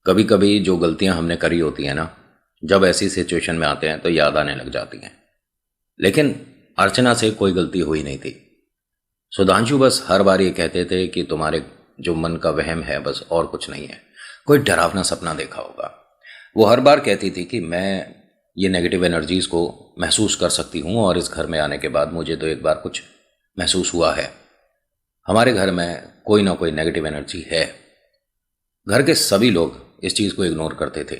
कभी कभी जो गलतियां हमने करी होती हैं ना, जब ऐसी सिचुएशन में आते हैं तो याद आने लग जाती हैं। लेकिन अर्चना से कोई गलती हुई नहीं थी। सुधांशु बस हर बार ये कहते थे कि तुम्हारे जो मन का वहम है बस, और कुछ नहीं है। कोई डरावना सपना देखा होगा। वो हर बार कहती थी कि मैं ये नेगेटिव एनर्जीज को महसूस कर सकती हूँ, और इस घर में आने के बाद मुझे तो एक बार कुछ महसूस हुआ है। हमारे घर में कोई ना कोई नेगेटिव एनर्जी है। घर के सभी लोग इस चीज़ को इग्नोर करते थे,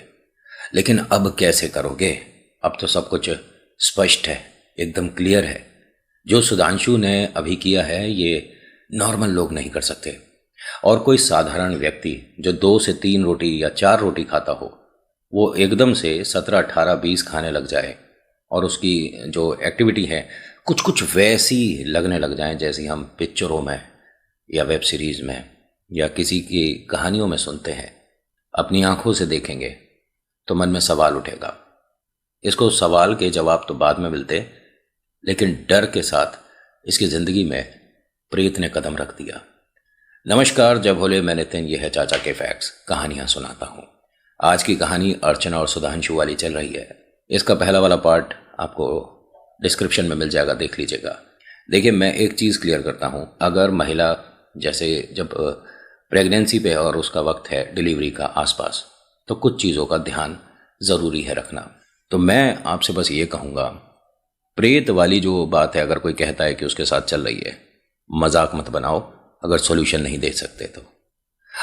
लेकिन अब कैसे करोगे? अब तो सब कुछ स्पष्ट है, एकदम क्लियर है। जो सुधांशु ने अभी किया है ये नॉर्मल लोग नहीं कर सकते। और कोई साधारण व्यक्ति जो 2 से 3 रोटी या 4 रोटी खाता हो, वो एकदम से 17, 18, 20 खाने लग जाए, और उसकी जो एक्टिविटी है कुछ कुछ वैसी लगने लग जाए जैसी हम पिक्चरों में या वेब सीरीज़ में या किसी की कहानियों में सुनते हैं। अपनी आंखों से देखेंगे तो मन में सवाल उठेगा। इसको सवाल के जवाब तो बाद में मिलते, लेकिन डर के साथ इसकी ज़िंदगी में प्रेत ने कदम रख दिया। नमस्कार, जब भोले मैं नितिन, ये है चाचा के फैक्ट्स, कहानियाँ सुनाता हूँ। आज की कहानी अर्चना और सुधांशु वाली चल रही है। इसका पहला वाला पार्ट आपको डिस्क्रिप्शन में मिल जाएगा, देख लीजिएगा। देखिए, मैं एक चीज़ क्लियर करता हूँ। अगर महिला जैसे जब प्रेगनेंसी पे और उसका वक्त है डिलीवरी का आसपास, तो कुछ चीज़ों का ध्यान ज़रूरी है रखना। तो मैं आपसे बस ये कहूँगा, प्रेत वाली जो बात है, अगर कोई कहता है कि उसके साथ चल रही है, मजाक मत बनाओ। अगर सॉल्यूशन नहीं दे सकते तो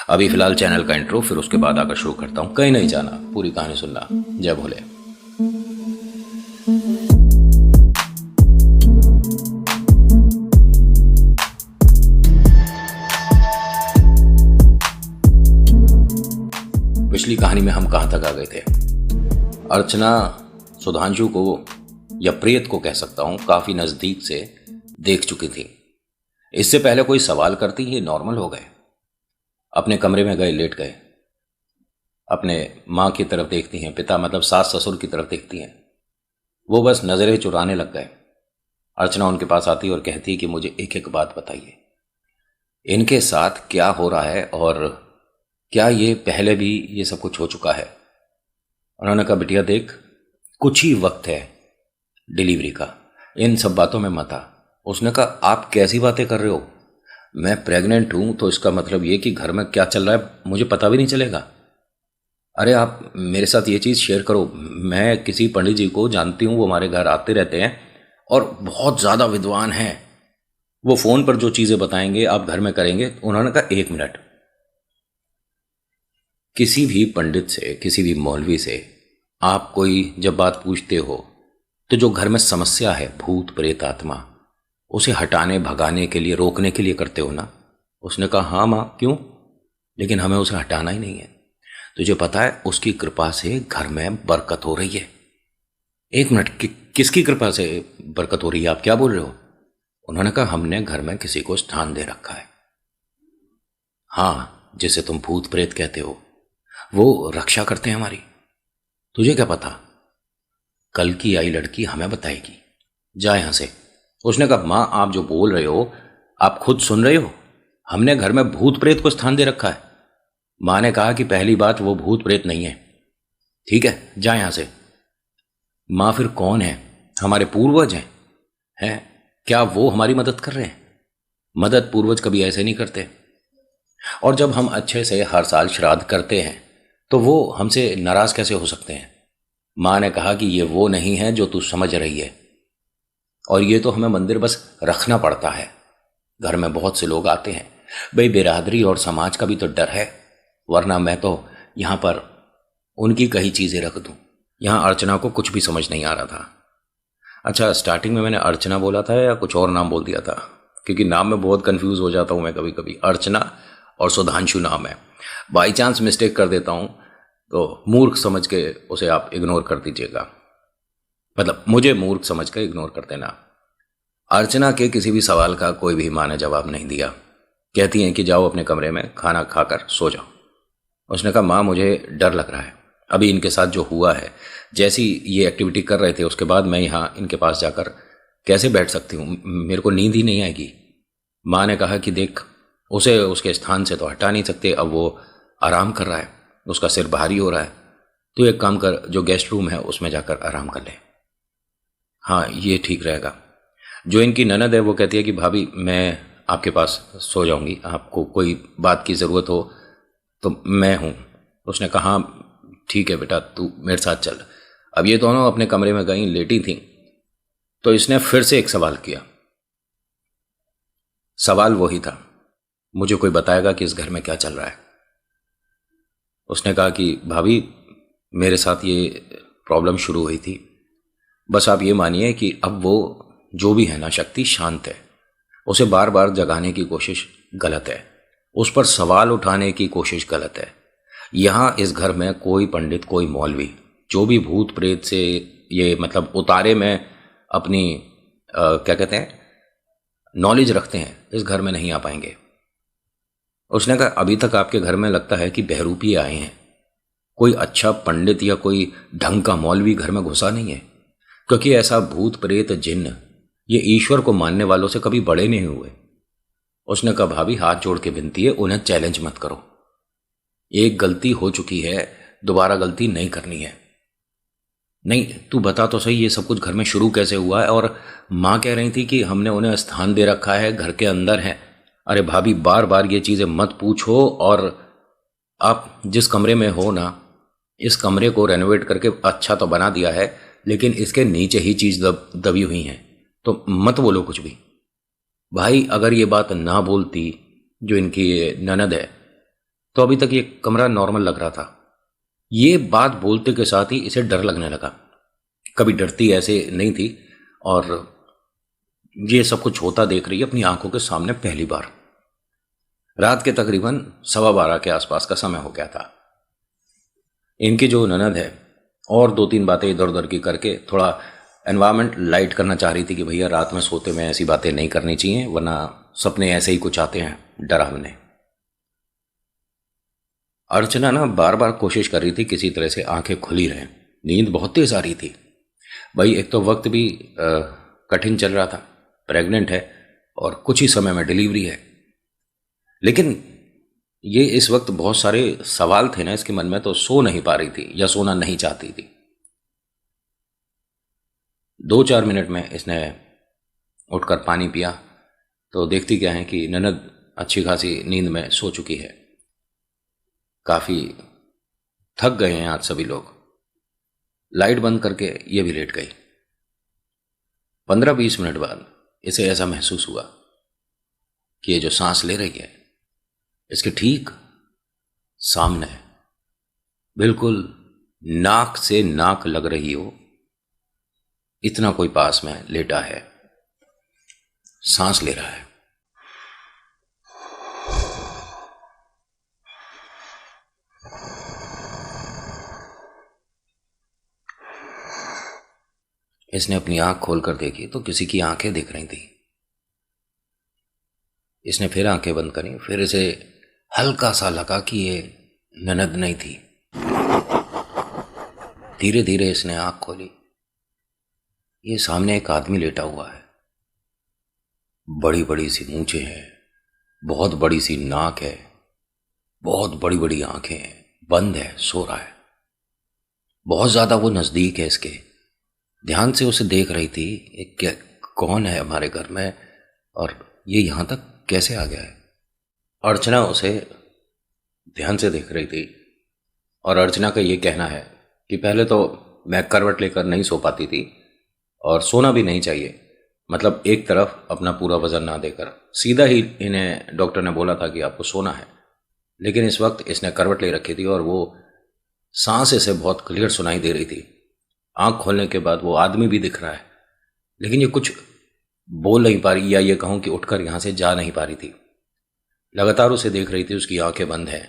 अभी फ़िलहाल चैनल का इंट्रो, फिर उसके बाद आकर शुरू करता हूँ। कहीं नहीं जाना, पूरी कहानी सुनना। जय भोले। पिछली कहानी में हम कहाँ तक आ गए थे? अर्चना सुधांशु को, या प्रेत को कह सकता हूँ, काफ़ी नज़दीक से देख चुकी थी। इससे पहले कोई सवाल करती ही नॉर्मल हो गए। अपने कमरे में गए, लेट गए, अपने माँ की तरफ देखती हैं, पिता मतलब सास ससुर की तरफ देखती हैं। वो बस नज़रें चुराने लग गए। अर्चना उनके पास आती और कहती कि मुझे एक एक बात बताइए, इनके साथ क्या हो रहा है, और क्या ये पहले भी ये सब कुछ हो चुका है? उन्होंने कहा, बिटिया देख, कुछ ही वक्त है डिलीवरी का, इन सब बातों में मत आ। उसने कहा, आप कैसी बातें कर रहे हो? मैं प्रेग्नेंट हूं, तो इसका मतलब ये कि घर में क्या चल रहा है मुझे पता भी नहीं चलेगा। अरे आप मेरे साथ ये चीज़ शेयर करो। मैं किसी पंडित जी को जानती हूँ, वो हमारे घर आते रहते हैं और बहुत ज़्यादा विद्वान हैं। वो फ़ोन पर जो चीज़ें बताएंगे आप घर में करेंगे। उन्होंने कहा, 1 मिनट। किसी भी पंडित से, किसी भी मौलवी से आप कोई जब बात पूछते हो, तो जो घर में समस्या है, भूत प्रेत आत्मा, उसे हटाने भगाने के लिए, रोकने के लिए करते हो ना? उसने कहा, हाँ माँ, क्यों? लेकिन हमें उसे हटाना ही नहीं है। तुझे पता है, उसकी कृपा से घर में बरकत हो रही है। 1 मिनट, किसकी कृपा से बरकत हो रही है? आप क्या बोल रहे हो? उन्होंने कहा, हमने घर में किसी को स्थान दे रखा है। हाँ, जिसे तुम भूत प्रेत कहते हो, वो रक्षा करते हैं हमारी। तुझे क्या पता? कल की आई लड़की हमें बताएगी। जा यहां से। उसने कहा, माँ आप जो बोल रहे हो आप खुद सुन रहे हो? हमने घर में भूत प्रेत को स्थान दे रखा है। माँ ने कहा कि पहली बात, वो भूत प्रेत नहीं है। ठीक है, जा यहां से। माँ फिर कौन है? हमारे पूर्वज हैं। क्या वो हमारी मदद कर रहे हैं? मदद पूर्वज कभी ऐसे नहीं करते। और जब हम अच्छे से हर साल श्राद्ध करते हैं तो वो हमसे नाराज कैसे हो सकते हैं? माँ ने कहा कि ये वो नहीं है जो तू समझ रही है, और ये तो हमें मंदिर बस रखना पड़ता है। घर में बहुत से लोग आते हैं भाई, बिरादरी और समाज का भी तो डर है, वरना मैं तो यहाँ पर उनकी कई चीज़ें रख दूँ। यहाँ अर्चना को कुछ भी समझ नहीं आ रहा था। अच्छा, स्टार्टिंग में मैंने अर्चना बोला था या कुछ और नाम बोल दिया था? क्योंकि नाम में बहुत कंफ्यूज हो जाता हूँ मैं कभी कभी। अर्चना और सुधांशु नाम है। बाई चांस मिस्टेक कर देता हूँ तो मूर्ख समझ के उसे आप इग्नोर कर दीजिएगा, मतलब मुझे मूर्ख समझ कर इग्नोर कर देना। अर्चना के किसी भी सवाल का कोई भी माँ ने जवाब नहीं दिया। कहती हैं कि जाओ अपने कमरे में खाना खाकर सो जाओ। उसने कहा, माँ मुझे डर लग रहा है, अभी इनके साथ जो हुआ है, जैसी ये एक्टिविटी कर रहे थे उसके बाद मैं यहाँ इनके पास जाकर कैसे बैठ सकती हूँ? मेरे को नींद ही नहीं आएगी। माँ ने कहा कि देख, उसे उसके स्थान से तो हटा नहीं सकते, अब वो आराम कर रहा है, उसका सिर भारी हो रहा है, तो एक काम कर, जो गेस्ट रूम है उसमें जाकर आराम कर ले। हाँ, ये ठीक रहेगा। जो इनकी ननद है वो कहती है कि भाभी मैं आपके पास सो जाऊंगी, आपको कोई बात की ज़रूरत हो तो मैं हूँ। उसने कहा हाँ ठीक है बेटा, तू मेरे साथ चल। अब ये दोनों अपने कमरे में गई, लेटी थी, तो इसने फिर से एक सवाल किया। सवाल वही था, मुझे कोई बताएगा कि इस घर में क्या चल रहा है। उसने कहा कि भाभी मेरे साथ ये प्रॉब्लम शुरू हुई थी, बस आप ये मानिए कि अब वो जो भी है ना शक्ति शांत है, उसे बार बार जगाने की कोशिश गलत है, उस पर सवाल उठाने की कोशिश गलत है। यहाँ इस घर में कोई पंडित, कोई मौलवी, जो भी भूत प्रेत से ये मतलब उतारे में अपनी क्या कहते हैं नॉलेज रखते हैं, इस घर में नहीं आ पाएंगे। उसने कहा अभी तक आपके घर में लगता है कि बहरूपी आए हैं, कोई अच्छा पंडित या कोई ढंग का मौलवी घर में घुसा नहीं है, क्योंकि ऐसा भूत प्रेत जिन्न ये ईश्वर को मानने वालों से कभी बड़े नहीं हुए। उसने कहा भाभी हाथ जोड़ के विनती है, उन्हें चैलेंज मत करो, एक गलती हो चुकी है, दोबारा गलती नहीं करनी है। नहीं तू बता तो सही, ये सब कुछ घर में शुरू कैसे हुआ है? और माँ कह रही थी कि हमने उन्हें स्थान दे रखा है, घर के अंदर है। अरे भाभी बार बार ये चीज़ें मत पूछो, और आप जिस कमरे में हो ना, इस कमरे को रेनोवेट करके अच्छा तो बना दिया है, लेकिन इसके नीचे ही चीज़ दबी हुई हैं, तो मत बोलो कुछ भी। भाई अगर ये बात ना बोलती जो इनकी ननद है, तो अभी तक ये कमरा नॉर्मल लग रहा था। ये बात बोलते के साथ ही इसे डर लगने लगा। कभी डरती ऐसे नहीं थी, और ये सब कुछ होता देख रही है अपनी आंखों के सामने पहली बार। रात के तकरीबन 12:15 के आसपास का समय हो गया था। इनकी जो ननद है और 2-3 बातें इधर उधर की करके थोड़ा एनवायरनमेंट लाइट करना चाह रही थी कि भैया रात में सोते में ऐसी बातें नहीं करनी चाहिए, वरना सपने ऐसे ही कुछ आते हैं डरावने। अर्चना ना बार बार कोशिश कर रही थी किसी तरह से आंखें खुली रहें, नींद बहुत तेज आ रही थी। भाई एक तो वक्त भी कठिन चल रहा था, प्रेग्नेंट है और कुछ ही समय में डिलीवरी है, लेकिन ये इस वक्त बहुत सारे सवाल थे ना इसके मन में, तो सो नहीं पा रही थी या सोना नहीं चाहती थी। 2-4 मिनट में इसने उठकर पानी पिया, तो देखती क्या है कि ननद अच्छी खासी नींद में सो चुकी है। काफ़ी थक गए हैं आज सभी लोग। लाइट बंद करके ये भी लेट गई। 15-20 मिनट बाद इसे ऐसा महसूस हुआ कि ये जो सांस ले रही है इसके ठीक सामने, बिल्कुल नाक से नाक लग रही हो, इतना कोई पास में लेटा है, सांस ले रहा है। इसने अपनी आंख खोलकर देखी तो किसी की आंखें दिख रही थी। इसने फिर आंखें बंद करी, फिर इसे हल्का सा लगा कि ये ननद नहीं थी। धीरे धीरे इसने आंख खोली। ये सामने एक आदमी लेटा हुआ है, बड़ी बड़ी सी मूंछें हैं, बहुत बड़ी सी नाक है, बहुत बड़ी बड़ी आंखें हैं, बंद है, सो रहा है। बहुत ज्यादा वो नजदीक है इसके, ध्यान से उसे देख रही थी, ये क्या कौन है हमारे घर में और ये यहां तक कैसे आ गया है। अर्चना उसे ध्यान से देख रही थी, और अर्चना का ये कहना है कि पहले तो मैं करवट लेकर नहीं सो पाती थी, और सोना भी नहीं चाहिए, मतलब एक तरफ अपना पूरा वजन ना देकर, सीधा ही इन्हें डॉक्टर ने बोला था कि आपको सोना है। लेकिन इस वक्त इसने करवट ले रखी थी और वो सांस इसे बहुत क्लियर सुनाई दे रही थी। आंख खोलने के बाद वो आदमी भी दिख रहा है, लेकिन ये कुछ बोल नहीं पा रही, या ये कहूं कि उठकर यहां से जा नहीं पा रही थी। लगातार उसे देख रही थी, उसकी आंखें बंद हैं,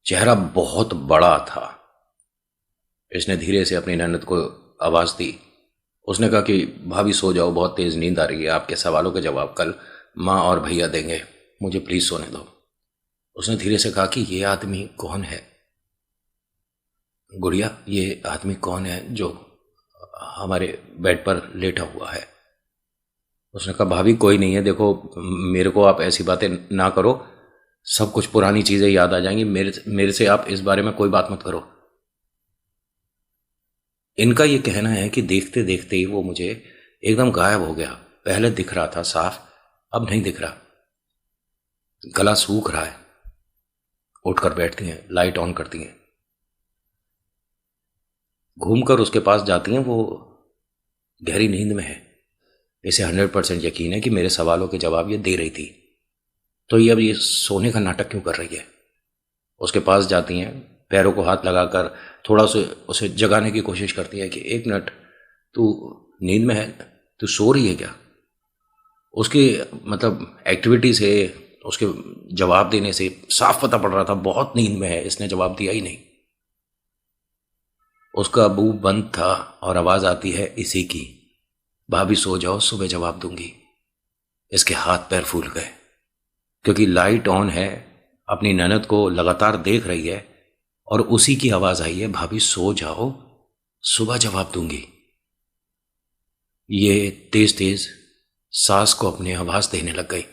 चेहरा बहुत बड़ा था। इसने धीरे से अपनी ननद को आवाज दी। उसने कहा कि भाभी सो जाओ, बहुत तेज नींद आ रही है, आपके सवालों के जवाब कल माँ और भैया देंगे, मुझे प्लीज सोने दो। उसने धीरे से कहा कि ये आदमी कौन है गुड़िया, ये आदमी कौन है जो हमारे बेड पर लेटा हुआ है। उसने कहा भाभी कोई नहीं है, देखो मेरे को आप ऐसी बातें ना करो, सब कुछ पुरानी चीजें याद आ जाएंगी। मेरे से आप इस बारे में कोई बात मत करो। इनका ये कहना है कि देखते देखते ही वो मुझे एकदम गायब हो गया। पहले दिख रहा था साफ, अब नहीं दिख रहा। गला सूख रहा है। उठकर बैठती हैं, लाइट ऑन करती हैं, घूमकर उसके पास जाती हैं। वो गहरी नींद में है। इसे 100% यकीन है कि मेरे सवालों के जवाब ये दे रही थी। तो ये अब ये सोने का नाटक क्यों कर रही है? उसके पास जाती हैं, पैरों को हाथ लगाकर थोड़ा सा उसे जगाने की कोशिश करती है कि 1 मिनट, तू नींद में है, तू सो रही है क्या? उसकी मतलब एक्टिविटी से, उसके जवाब देने से साफ पता पड़ रहा था बहुत नींद में है। इसने जवाब दिया ही नहीं। उसका मुंह बंद था और आवाज आती है इसी की, भाभी सो जाओ, सुबह जवाब दूंगी। इसके हाथ पैर फूल गए क्योंकि लाइट ऑन है, अपनी ननद को लगातार देख रही है और उसी की आवाज आई है, भाभी सो जाओ, सुबह जवाब दूंगी। ये तेज तेज सास को अपनी आवाज देने लग गई।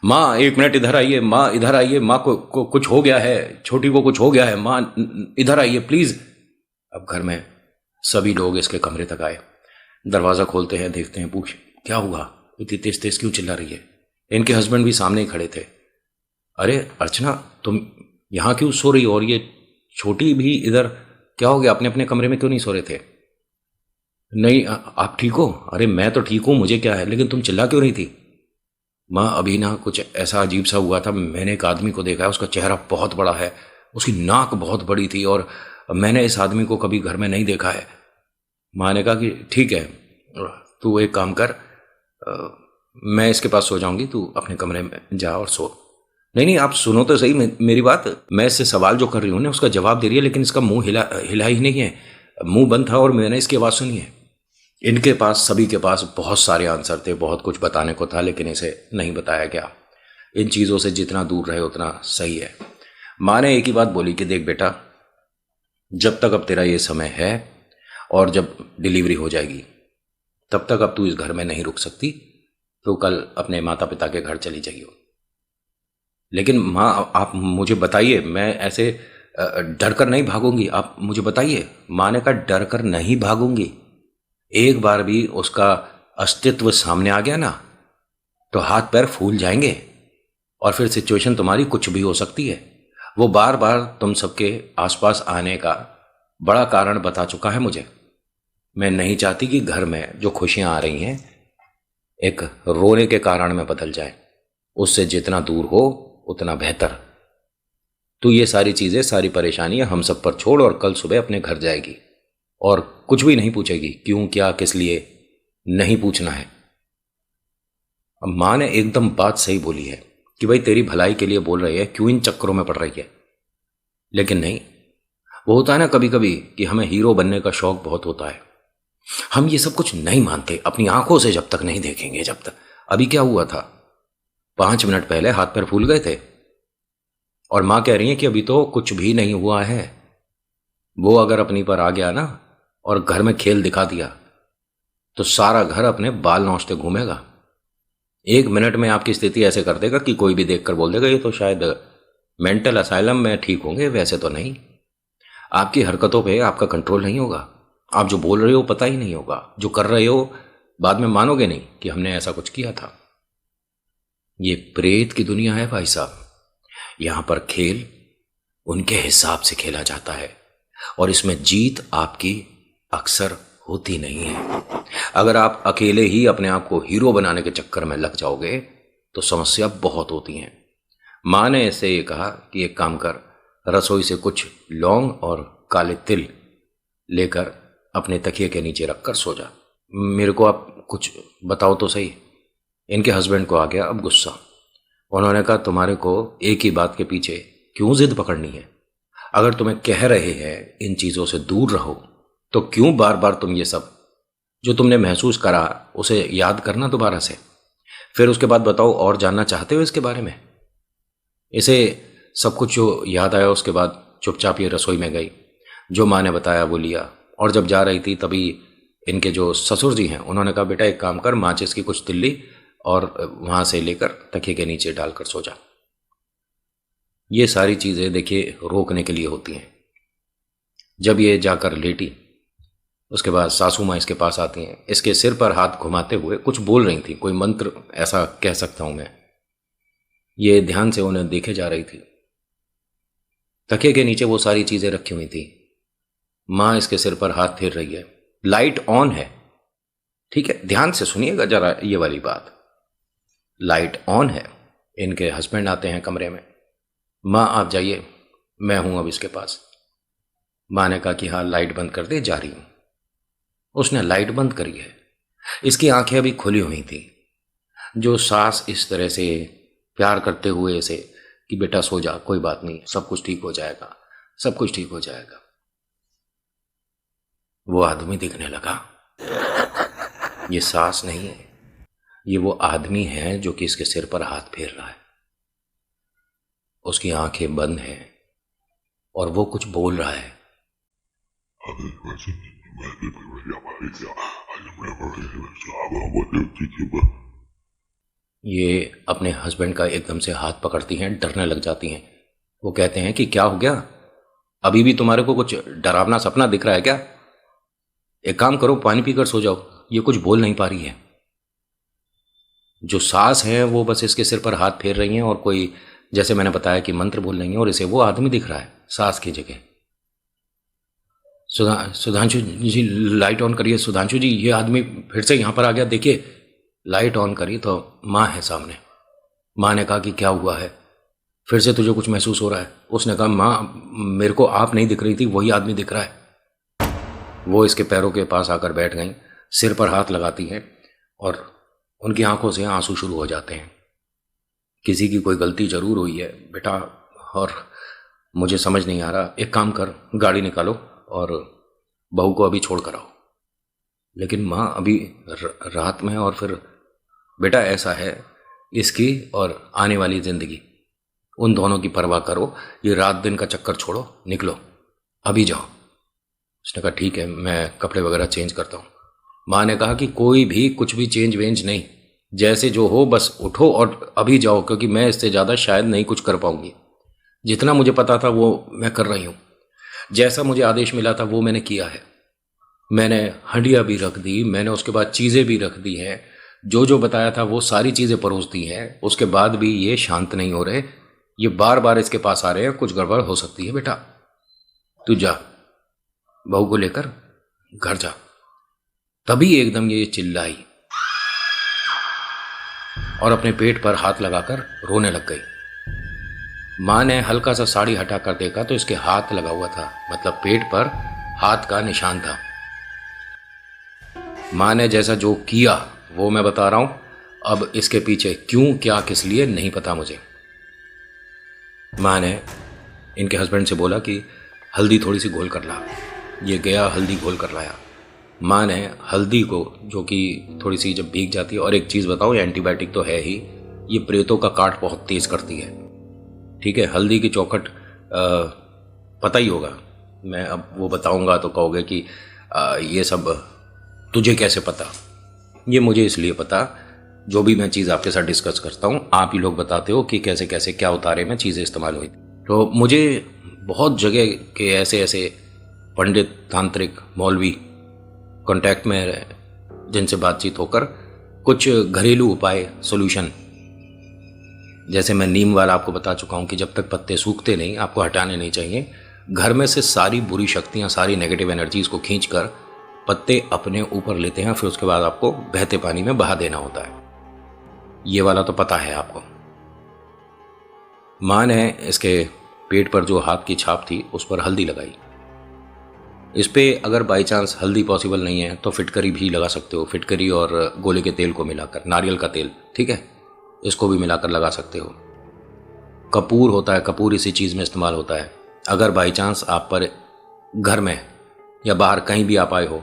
माँ 1 मिनट इधर आइए, माँ इधर आइए, माँ को कुछ हो गया है, छोटी को कुछ हो गया है, माँ इधर आइए प्लीज। अब घर में सभी लोग इसके कमरे तक आए। दरवाजा खोलते हैं, देखते हैं, पूछ क्या हुआ, इतनी तेज तेज क्यों चिल्ला रही है? इनके हस्बैंड भी सामने ही खड़े थे। अरे अर्चना, तुम यहाँ क्यों सो रही हो? और ये छोटी भी इधर, क्या हो गया? अपने अपने कमरे में क्यों नहीं सो रहे थे? नहीं आप ठीक हो? अरे मैं तो ठीक हूँ, मुझे क्या है, लेकिन तुम चिल्ला क्यों रही थी? माँ अभी ना कुछ ऐसा अजीब सा हुआ था। मैंने एक आदमी को देखा है, उसका चेहरा बहुत बड़ा है, उसकी नाक बहुत बड़ी थी और मैंने इस आदमी को कभी घर में नहीं देखा है। माँ ने कहा कि ठीक है, तू एक काम कर, मैं इसके पास सो जाऊंगी, तू अपने कमरे में जा और सो। नहीं नहीं, आप सुनो तो सही मेरी बात। मैं इससे सवाल जो कर रही हूँ ना उसका जवाब दे रही है, लेकिन इसका मुंह हिला ही नहीं है। मुंह बंद था और मैंने इसकी आवाज़ सुनी है। इनके पास, सभी के पास बहुत सारे आंसर थे, बहुत कुछ बताने को था, लेकिन इसे नहीं बताया गया। इन चीज़ों से जितना दूर रहे उतना सही है। माँ ने एक ही बात बोली कि देख बेटा, जब तक अब तेरा ये समय है और जब डिलीवरी हो जाएगी तब तक अब तू इस घर में नहीं रुक सकती, तो कल अपने माता पिता के घर चली जाइए। लेकिन माँ आप मुझे बताइए, मैं ऐसे डर कर नहीं भागूंगी, आप मुझे बताइए। माँ ने कहा डर कर नहीं भागूंगी, एक बार भी उसका अस्तित्व सामने आ गया ना तो हाथ पैर फूल जाएंगे और फिर सिचुएशन तुम्हारी कुछ भी हो सकती है। वो बार बार तुम सबके आसपास आने का बड़ा कारण बता चुका है मुझे। मैं नहीं चाहती कि घर में जो खुशियां आ रही हैं एक रोने के कारण में बदल जाए। उससे जितना दूर हो उतना बेहतर। तो ये सारी चीजें, सारी परेशानियां हम सब पर छोड़ और कल सुबह अपने घर जाएगी और कुछ भी नहीं पूछेगी, क्यों, क्या, किस लिए, नहीं पूछना है। अब माँ ने एकदम बात सही बोली है कि भाई तेरी भलाई के लिए बोल रही है, क्यों इन चक्करों में पड़ रही है। लेकिन नहीं, वो होता है ना कभी कभी कि हमें हीरो बनने का शौक बहुत होता है, हम ये सब कुछ नहीं मानते अपनी आंखों से जब तक नहीं देखेंगे। जब तक, अभी क्या हुआ था, 5 मिनट पहले हाथ पैर फूल गए थे और माँ कह रही है कि अभी तो कुछ भी नहीं हुआ है। वो अगर अपनी पर आ गया ना और घर में खेल दिखा दिया तो सारा घर अपने बाल नोचते घूमेगा। 1 मिनट में आपकी स्थिति ऐसे कर देगा कि कोई भी देखकर बोल देगा ये तो शायद मेंटल असाइलम में ठीक होंगे, वैसे तो नहीं। आपकी हरकतों पे आपका कंट्रोल नहीं होगा, आप जो बोल रहे हो पता ही नहीं होगा, जो कर रहे हो बाद में मानोगे नहीं कि हमने ऐसा कुछ किया था। ये प्रेत की दुनिया है भाई साहब। यहां पर खेल उनके हिसाब से खेला जाता है और इसमें जीत आपकी अक्सर होती नहीं है। अगर आप अकेले ही अपने आप को हीरो बनाने के चक्कर में लग जाओगे तो समस्या बहुत होती हैं। माँ ने ऐसे ये कहा कि एक काम कर, रसोई से कुछ लौंग और काले तिल लेकर अपने तकिए के नीचे रखकर सो जा। मेरे को आप कुछ बताओ तो सही। इनके हस्बैंड को आ गया अब गुस्सा। उन्होंने कहा तुम्हारे को एक ही बात के पीछे क्यों जिद पकड़नी है? अगर तुम्हें कह रहे हैं इन चीज़ों से दूर रहो तो क्यों बार बार तुम ये सब जो तुमने महसूस करा उसे याद करना दोबारा से, फिर उसके बाद बताओ और जानना चाहते हो इसके बारे में। इसे सब कुछ जो याद आया उसके बाद चुपचाप ये रसोई में गई, जो माँ ने बताया वो लिया और जब जा रही थी तभी इनके जो ससुर जी हैं उन्होंने कहा बेटा एक काम कर, माचिस की कुछ तिल्ली और वहाँ से लेकर तकिए के नीचे डालकर सो जा। ये सारी चीज़ें देखिए रोकने के लिए होती हैं। जब ये जाकर लेटी, उसके बाद सासू माँ इसके पास आती हैं, इसके सिर पर हाथ घुमाते हुए कुछ बोल रही थी, कोई मंत्र ऐसा कह सकता हूं मैं। ये ध्यान से उन्हें देखे जा रही थी। तकिए के नीचे वो सारी चीजें रखी हुई थी। माँ इसके सिर पर हाथ फेर रही है। लाइट ऑन है, ठीक है, ध्यान से सुनिएगा जरा ये वाली बात। लाइट ऑन है। इनके हस्बैंड आते हैं कमरे में। माँ आप जाइए, मैं हूं अब इसके पास। माँ ने कहा कि हाँ लाइट बंद कर दे, जा रही हूं। उसने लाइट बंद करी है। इसकी आंखें अभी खुली हुई थी। जो सास इस तरह से प्यार करते हुए इसे कि बेटा सो जा, कोई बात नहीं, सब कुछ ठीक हो जाएगा, सब कुछ ठीक हो जाएगा, वो आदमी दिखने लगा। ये सास नहीं है, ये वो आदमी है जो कि इसके सिर पर हाथ फेर रहा है। उसकी आंखें बंद हैं और वो कुछ बोल रहा है। ये अपने हस्बैंड का एकदम से हाथ पकड़ती हैं, डरने लग जाती हैं। वो कहते हैं कि क्या हो गया, अभी भी तुम्हारे को कुछ डरावना सपना दिख रहा है क्या? एक काम करो, पानी पीकर सो जाओ। ये कुछ बोल नहीं पा रही है। जो सास है वो बस इसके सिर पर हाथ फेर रही हैं और कोई, जैसे मैंने बताया कि मंत्र बोल रही हैं, और इसे वो आदमी दिख रहा है सास की जगह। सुधांशु जी लाइट ऑन करिए। सुधांशु जी ये आदमी फिर से यहाँ पर आ गया, देखिए। लाइट ऑन करी तो माँ है सामने। माँ ने कहा कि क्या हुआ है, फिर से तुझे कुछ महसूस हो रहा है? उसने कहा माँ मेरे को आप नहीं दिख रही थी, वही आदमी दिख रहा है। वो इसके पैरों के पास आकर बैठ गई, सिर पर हाथ लगाती हैं और उनकी आंखों से आंसू शुरू हो जाते हैं। किसी की कोई गलती जरूर हुई है बेटा, और मुझे समझ नहीं आ रहा, एक काम कर, गाड़ी निकालो और बहू को अभी छोड़ कर आओ। लेकिन माँ अभी रात में, और फिर बेटा ऐसा है, इसकी और आने वाली जिंदगी, उन दोनों की परवाह करो, ये रात दिन का चक्कर छोड़ो, निकलो अभी जाओ। उसने कहा ठीक है, मैं कपड़े वगैरह चेंज करता हूँ। माँ ने कहा कि कोई भी कुछ भी चेंज वेंज नहीं, जैसे जो हो बस उठो और अभी जाओ, क्योंकि मैं इससे ज़्यादा शायद नहीं कुछ कर पाऊंगी। जितना मुझे पता था वो मैं कर रही हूँ, जैसा मुझे आदेश मिला था वो मैंने किया है। मैंने हंडिया भी रख दी, मैंने उसके बाद चीज़ें भी रख दी हैं, जो जो बताया था वो सारी चीज़ें परोस दी हैं। उसके बाद भी ये शांत नहीं हो रहे, ये बार बार इसके पास आ रहे हैं, कुछ गड़बड़ हो सकती है। बेटा तू जा, बहू को लेकर घर जा। तभी एकदम ये चिल्लाई और अपने पेट पर हाथ लगाकर रोने लग गई। माँ ने हल्का सा साड़ी हटाकर देखा तो इसके हाथ लगा हुआ था, मतलब पेट पर हाथ का निशान था। माँ ने जैसा जो किया वो मैं बता रहा हूं, अब इसके पीछे क्यों क्या किस लिए नहीं पता मुझे। माँ ने इनके हस्बैंड से बोला कि हल्दी थोड़ी सी घोल कर ला। ये गया, हल्दी घोल कर लाया। माँ ने हल्दी को, जो कि थोड़ी सी जब भीग जाती है, और एक चीज़ बताऊँ, ये एंटीबायोटिक तो है ही, ये प्रेतों का काट बहुत तेज़ करती है, ठीक है। हल्दी की चौखट पता ही होगा, मैं अब वो बताऊंगा तो कहोगे कि ये सब तुझे कैसे पता। ये मुझे इसलिए पता, जो भी मैं चीज़ आपके साथ डिस्कस करता हूँ आप ही लोग बताते हो कि कैसे कैसे क्या उतारे में चीज़ें इस्तेमाल हुई। तो मुझे बहुत जगह के ऐसे ऐसे पंडित, तांत्रिक, मौलवी कांटेक्ट में रहे, जिनसे बातचीत होकर कुछ घरेलू उपाय, सॉल्यूशन, जैसे मैं नीम वाला आपको बता चुका हूँ कि जब तक पत्ते सूखते नहीं आपको हटाने नहीं चाहिए। घर में से सारी बुरी शक्तियाँ, सारी नेगेटिव एनर्जीज को खींचकर पत्ते अपने ऊपर लेते हैं, फिर उसके बाद आपको बहते पानी में बहा देना होता है। ये वाला तो पता है आपको। माँ ने इसके पेट पर जो हाथ की छाप थी उस पर हल्दी लगाई। इस पे अगर बाई चांस हल्दी पॉसिबल नहीं है तो फिटकरी भी लगा सकते हो, फिटकरी और गोले के तेल को मिलाकर, नारियल का तेल, ठीक है, इसको भी मिलाकर लगा सकते हो। कपूर होता है, कपूर इसी चीज़ में इस्तेमाल होता है। अगर बाई चांस आप पर घर में या बाहर कहीं भी आप आए हो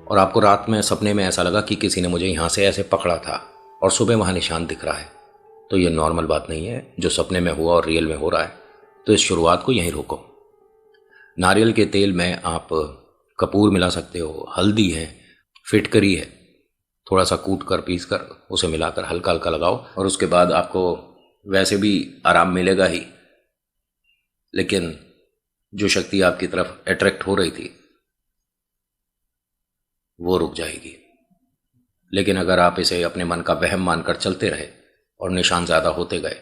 और आपको रात में सपने में ऐसा लगा कि किसी ने मुझे यहाँ से ऐसे पकड़ा था और सुबह वहाँ निशान दिख रहा है, तो ये नॉर्मल बात नहीं है, जो सपने में हुआ और रियल में हो रहा है। तो इस शुरुआत को यहीं रोको। नारियल के तेल में आप कपूर मिला सकते हो, हल्दी है, फिटकरी है, थोड़ा सा कूट कर पीस कर उसे मिलाकर हल्का हल्का लगाओ और उसके बाद आपको वैसे भी आराम मिलेगा ही, लेकिन जो शक्ति आपकी तरफ अट्रैक्ट हो रही थी वो रुक जाएगी। लेकिन अगर आप इसे अपने मन का वहम मानकर चलते रहे और निशान ज़्यादा होते गए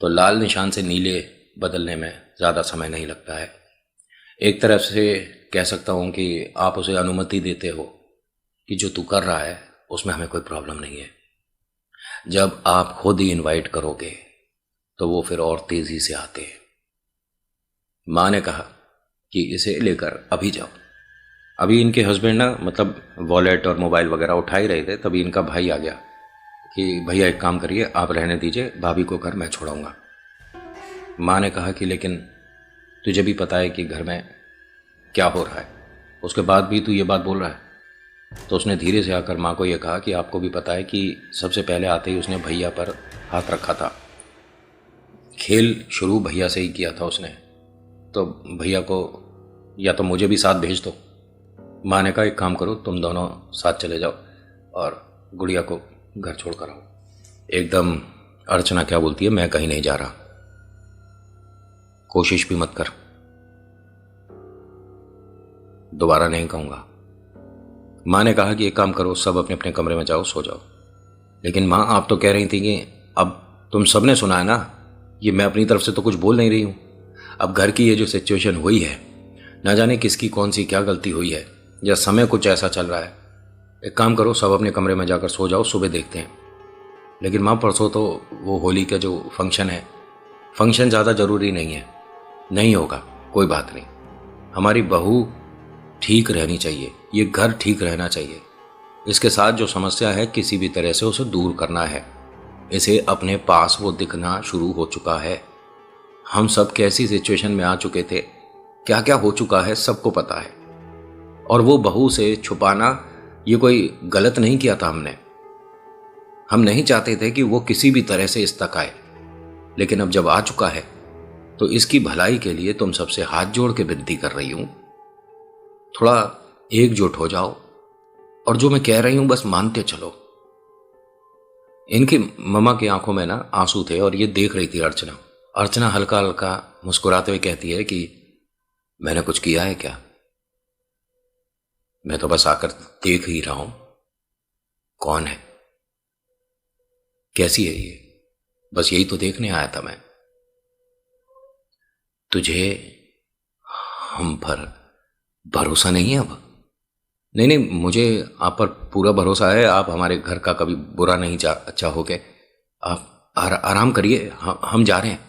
तो लाल निशान से नीले बदलने में ज़्यादा समय नहीं लगता है। एक तरफ से कह सकता हूँ कि आप उसे अनुमति देते हो कि जो तू कर रहा है उसमें हमें कोई प्रॉब्लम नहीं है। जब आप खुद ही इनवाइट करोगे तो वो फिर और तेज़ी से आते हैं। माँ ने कहा कि इसे लेकर अभी जाओ। अभी इनके हस्बैंड ना मतलब वॉलेट और मोबाइल वगैरह उठा ही रहे थे, तभी इनका भाई आ गया कि भैया एक काम करिए, आप रहने दीजिए, भाभी को घर मैं छोड़ाऊंगा। माँ ने कहा कि लेकिन तुझे भी पता है कि घर में क्या हो रहा है, उसके बाद भी तू ये बात बोल रहा है। तो उसने धीरे से आकर माँ को ये कहा कि आपको भी पता है कि सबसे पहले आते ही उसने भैया पर हाथ रखा था। खेल शुरू भैया से ही किया था उसने, तो भैया को या तो मुझे भी साथ भेज दो। माँ ने कहा एक काम करो, तुम दोनों साथ चले जाओ और गुड़िया को घर छोड़ कर आओ। एकदम अर्चना क्या बोलती है, मैं कहीं नहीं जा रहा, कोशिश भी मत कर, दोबारा नहीं कहूंगा। माँ ने कहा कि एक काम करो, सब अपने अपने कमरे में जाओ, सो जाओ। लेकिन माँ आप तो कह रही थी कि अब तुम सबने सुना है ना, ये मैं अपनी तरफ से तो कुछ बोल नहीं रही हूँ। अब घर की ये जो सिचुएशन हुई है, ना जाने किसकी कौन सी क्या गलती हुई है या समय कुछ ऐसा चल रहा है। एक काम करो, सब अपने कमरे में जाकर सो जाओ, सुबह देखते हैं। लेकिन माँ परसों तो वो होली का जो फंक्शन है, फंक्शन ज़्यादा ज़रूरी नहीं है, नहीं होगा, कोई बात नहीं। हमारी बहू ठीक रहनी चाहिए, ये घर ठीक रहना चाहिए। इसके साथ जो समस्या है किसी भी तरह से उसे दूर करना है। इसे अपने पास वो दिखना शुरू हो चुका है। हम सब कैसी सिचुएशन में आ चुके थे, क्या क्या हो चुका है सबको पता है। और वो बहू से छुपाना ये कोई गलत नहीं किया था हमने। हम नहीं चाहते थे कि वो किसी भी तरह से इस तक आए, लेकिन अब जब आ चुका है तो इसकी भलाई के लिए तुम सबसे हाथ जोड़ के विनती कर रही हूं, थोड़ा एकजुट हो जाओ और जो मैं कह रही हूं बस मानते चलो। इनकी मम्मा की आंखों में ना आंसू थे और ये देख रही थी अर्चना। अर्चना हल्का हल्का मुस्कुराते हुए कहती है कि मैंने कुछ किया है क्या, मैं तो बस आकर देख ही रहा हूं, कौन है, कैसी है ये, बस यही तो देखने आया था मैं। तुझे हम पर भरोसा नहीं है अब? नहीं नहीं, मुझे आप पर पूरा भरोसा है, आप हमारे घर का कभी बुरा नहीं चाहोगे। आप आराम करिए, हम जा रहे हैं।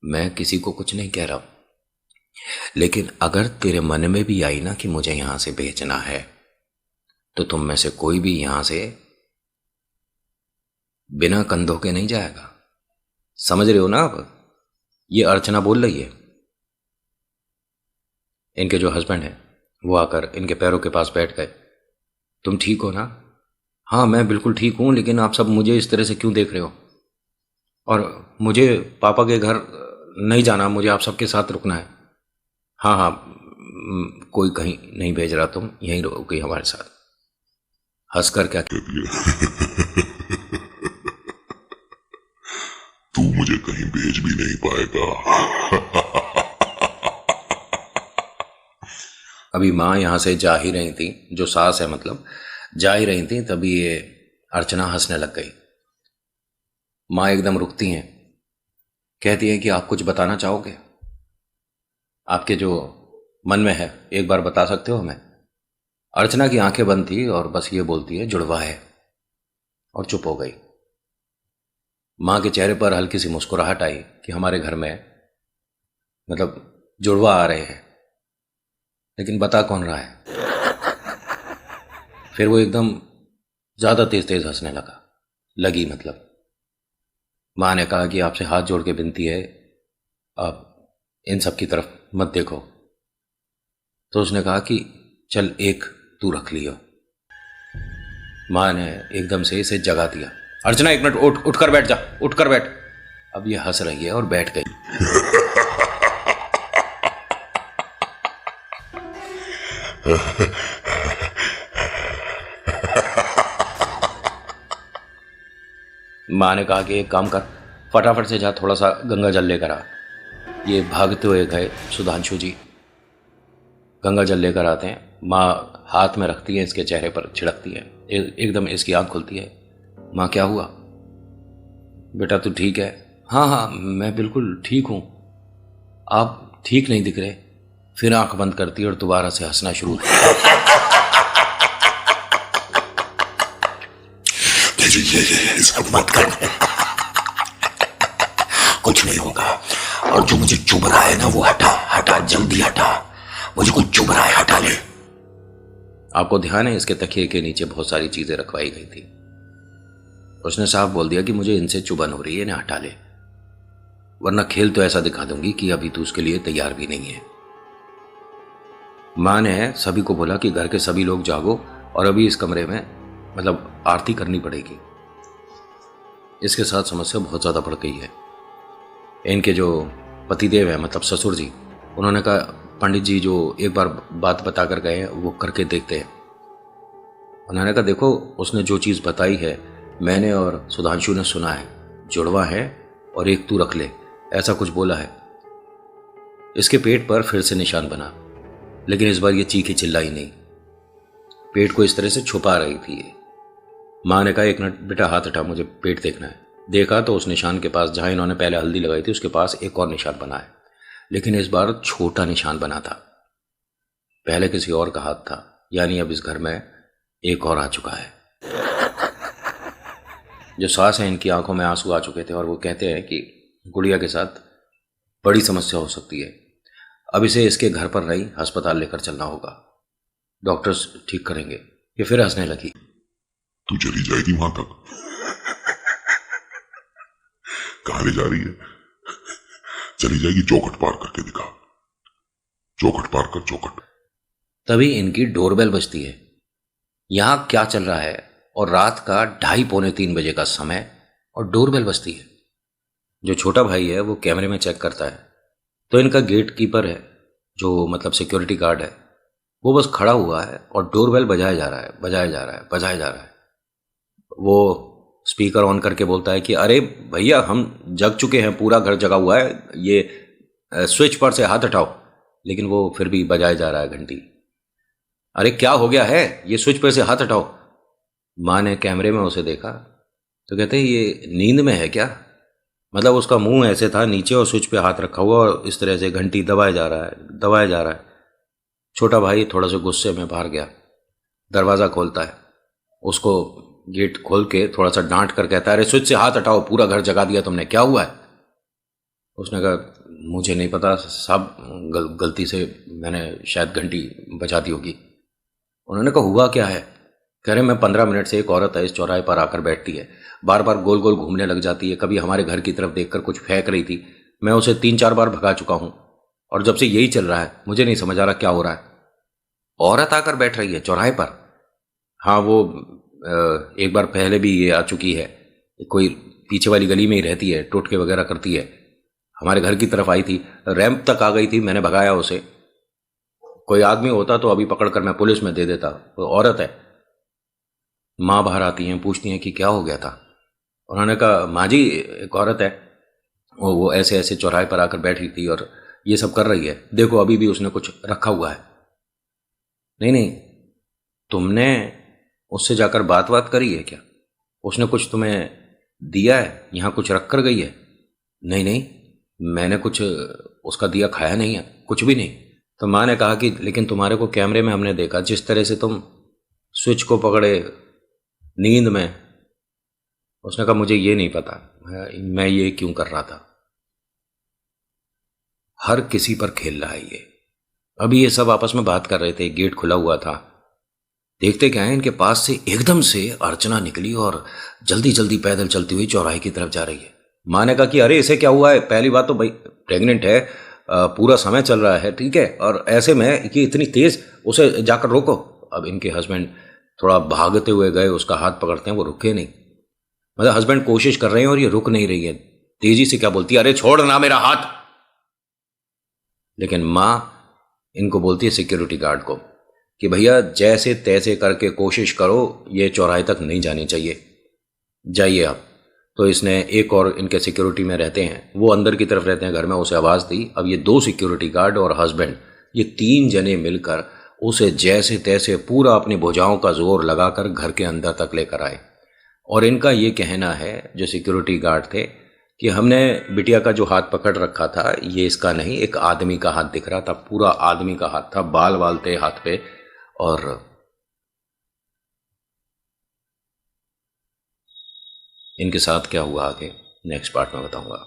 मैं किसी को कुछ नहीं कह रहा हूं, लेकिन अगर तेरे मन में भी आई ना कि मुझे यहां से भेजना है, तो तुम में से कोई भी यहां से बिना कंधों के नहीं जाएगा। समझ रहे हो ना आप? ये अर्चना बोल रही है। इनके जो हस्बैंड है वो आकर इनके पैरों के पास बैठ गए। तुम ठीक हो ना? हाँ मैं बिल्कुल ठीक हूं, लेकिन आप सब मुझे इस तरह से क्यों देख रहे हो? और मुझे पापा के घर नहीं जाना, मुझे आप सबके साथ रुकना है। हाँ हाँ, कोई कहीं नहीं भेज रहा, तुम यहीं रहोगे हमारे साथ। हंसकर क्या तू मुझे कहीं भेज भी नहीं पाएगा। अभी माँ यहां से जा ही रही थी, जो सास है मतलब, जा ही रही थी, तभी ये अर्चना हंसने लग गई। माँ एकदम रुकती हैं, कहती है कि आप कुछ बताना चाहोगे, आपके जो मन में है एक बार बता सकते हो हमें? अर्चना की आंखें बंद थी और बस ये बोलती है जुड़वा है, और चुप हो गई। माँ के चेहरे पर हल्की सी मुस्कुराहट आई कि हमारे घर में मतलब जुड़वा आ रहे हैं, लेकिन बता कौन रहा है? फिर वो एकदम ज्यादा तेज तेज हंसने लगी मतलब। माँ ने कहा कि आपसे हाथ जोड़ के विनती है, आप इन सब की तरफ मत देखो। तो उसने कहा कि चल एक तू रख लियो। माँ ने एकदम से इसे जगा दिया। अर्चना एक मिनट, उठकर बैठ जा, उठकर बैठ। अब ये हंस रही है और बैठ गई। माँ ने कहा कि एक काम कर, फटाफट से जा थोड़ा सा गंगा जल लेकर आ। ये भागते हुए गए सुधांशु जी, गंगा जल लेकर आते हैं। माँ हाथ में रखती है, इसके चेहरे पर छिड़कती है। एकदम इसकी आंख खुलती है। माँ क्या हुआ? बेटा तू ठीक है? हाँ हाँ मैं बिल्कुल ठीक हूँ। आप ठीक नहीं दिख रहे। फिर आंख बंद करती है और दोबारा से हंसना शुरू। ये सब मत कर, कुछ नहीं होगा। और जो मुझे चुभ रहा है ना वो हटा हटा, जल्दी हटा, मुझे कुछ चुभ रहा है, हटा ले। आपको ध्यान है इसके तकिए के नीचे बहुत सारी चीजें रखवाई गई थी। उसने साफ बोल दिया कि मुझे इनसे चुभन हो रही है, इन्हें हटा ले, वरना खेल तो ऐसा दिखा दूंगी कि अभी तू उसके लिए तैयार भी नहीं है। माँ ने सभी को बोला कि घर के सभी लोग जागो और अभी इस कमरे में मतलब आरती करनी पड़ेगी। इसके साथ समस्या बहुत ज़्यादा बढ़ गई है। इनके जो पतिदेव हैं मतलब ससुर जी, उन्होंने कहा पंडित जी जो एक बार बात बता कर गए हैं वो करके देखते हैं। उन्होंने कहा देखो उसने जो चीज़ बताई है मैंने और सुधांशु ने सुना है, जुड़वा है और एक तू रख ले, ऐसा कुछ बोला है। इसके पेट पर फिर से निशान बना, लेकिन इस बार ये चीखी चिल्लाई नहीं, पेट को इस तरह से छुपा रही थी ये। माँ ने कहा एक मिनट बेटा हाथ हटा, मुझे पेट देखना है। देखा तो उस निशान के पास जहां इन्होंने पहले हल्दी लगाई थी उसके पास एक और निशान बना है, लेकिन इस बार छोटा निशान बना था। पहले किसी और का हाथ था, यानी अब इस घर में एक और आ चुका है। जो सास है इनकी आंखों में आंसू आ चुके थे और वो कहते हैं कि गुड़िया के साथ बड़ी समस्या हो सकती है, अब इसे इसके घर पर नहीं अस्पताल लेकर चलना होगा, डॉक्टर्स ठीक करेंगे। ये फिर हंसने लगी। तू चली जाएगी वहां तक? कहां ले जा रही है? चली जाएगी, चौखट पार करके दिखा, चौखट पार कर, चौखट। तभी इनकी डोरबेल बजती है। यहां क्या चल रहा है और रात का 2:30 पौने 3 बजे का समय और डोरबेल बजती है। जो छोटा भाई है वो कैमरे में चेक करता है तो इनका गेट कीपर है जो मतलब सिक्योरिटी गार्ड है, वो बस खड़ा हुआ है और डोरबेल बजाया जा रहा है, बजाया जा रहा है, बजाया जा रहा है। वो स्पीकर ऑन करके बोलता है कि अरे भैया हम जग चुके हैं, पूरा घर जगा हुआ है, ये स्विच पर से हाथ हटाओ। लेकिन वो फिर भी बजाया जा रहा है घंटी। अरे क्या हो गया है, ये स्विच पर से हाथ हटाओ। माँ ने कैमरे में उसे देखा तो कहते हैं ये नींद में है क्या? मतलब उसका मुंह ऐसे था नीचे और स्विच पे हाथ रखा हुआ और इस तरह से घंटी दबाया जा रहा है, दबाया जा रहा है। छोटा भाई थोड़ा सा गुस्से में बाहर गया, दरवाज़ा खोलता है, उसको गेट खोल के थोड़ा सा डांट कर कहता है अरे स्विच से हाथ हटाओ, पूरा घर जगा दिया तुमने, क्या हुआ है? उसने कहा मुझे नहीं पता साहब, गलती से मैंने शायद घंटी बजा दी होगी। उन्होंने कहा हुआ क्या है? कह रहे मैं 15 मिनट से एक औरत है इस चौराहे पर आकर बैठती है, बार बार गोल गोल घूमने लग जाती है, कभी हमारे घर की तरफ देखकर कुछ फेंक रही थी, मैं उसे 3-4 बार भगा चुका हूं और जब से यही चल रहा है, मुझे नहीं समझ आ रहा क्या हो रहा है। औरत आकर बैठ रही है चौराहे पर? हाँ वो एक बार पहले भी ये आ चुकी है, कोई पीछे वाली गली में ही रहती है, टोटके वगैरह करती है, हमारे घर की तरफ आई थी, रैंप तक आ गई थी, मैंने भगाया उसे। कोई आदमी होता तो अभी पकड़कर मैं पुलिस में दे देता, वो औरत है। माँ बाहर आती हैं, पूछती हैं कि क्या हो गया था। उन्होंने कहा माँ जी एक औरत है, वो ऐसे ऐसे चौराहे पर आकर बैठी थी और ये सब कर रही है, देखो अभी भी उसने कुछ रखा हुआ है। नहीं नहीं, तुमने उससे जाकर बात करी है क्या? उसने कुछ तुम्हें दिया है, यहाँ कुछ रख कर गई है? नहीं नहीं, मैंने कुछ उसका दिया खाया नहीं है, कुछ भी नहीं। तो माँ ने कहा कि लेकिन तुम्हारे को कैमरे में हमने देखा, जिस तरह से तुम स्विच को पकड़े नींद में। उसने कहा मुझे ये नहीं पता मैं ये क्यों कर रहा था। हर किसी पर खेल रहा है ये। अभी ये सब आपस में बात कर रहे थे, गेट खुला हुआ था। देखते क्या है, इनके पास से एकदम से अर्चना निकली और जल्दी जल्दी पैदल चलती हुई चौराहे की तरफ जा रही है। माँ ने कहा कि अरे इसे क्या हुआ है? पहली बात तो भाई प्रेग्नेंट है, पूरा समय चल रहा है, ठीक है, और ऐसे में ये इतनी तेज, उसे जाकर रोको। अब इनके हस्बैंड थोड़ा भागते हुए गए, उसका हाथ पकड़ते हैं, वो रुके नहीं। मतलब हस्बैंड कोशिश कर रहे हैं और ये रुक नहीं रही है। तेजी से क्या बोलती है, अरे छोड़ ना मेरा हाथ। लेकिन माँ इनको बोलती है सिक्योरिटी गार्ड को कि भैया जैसे तैसे करके कोशिश करो, ये चौराहे तक नहीं जानी चाहिए, जाइए आप। तो इसने एक और इनके सिक्योरिटी में रहते हैं, वो अंदर की तरफ रहते हैं घर में, उसे आवाज़ दी। अब ये 2 सिक्योरिटी गार्ड और हस्बैंड, ये 3 जने मिलकर उसे जैसे तैसे पूरा अपनी भुजाओं का जोर लगाकर घर के अंदर तक लेकर आए। और इनका ये कहना है, जो सिक्योरिटी गार्ड थे, कि हमने बिटिया का जो हाथ पकड़ रखा था ये इसका नहीं, एक आदमी का हाथ दिख रहा था, पूरा आदमी का हाथ था, बाल वाल थे हाथ पे। और इनके साथ क्या हुआ आगे नेक्स्ट पार्ट में बताऊंगा।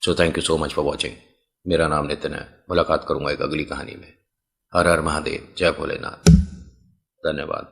So thank you so much for watching. मेरा नाम नितिन है। मुलाकात करूंगा एक अगली कहानी में। हर हर महादेव, जय भोलेनाथ, धन्यवाद।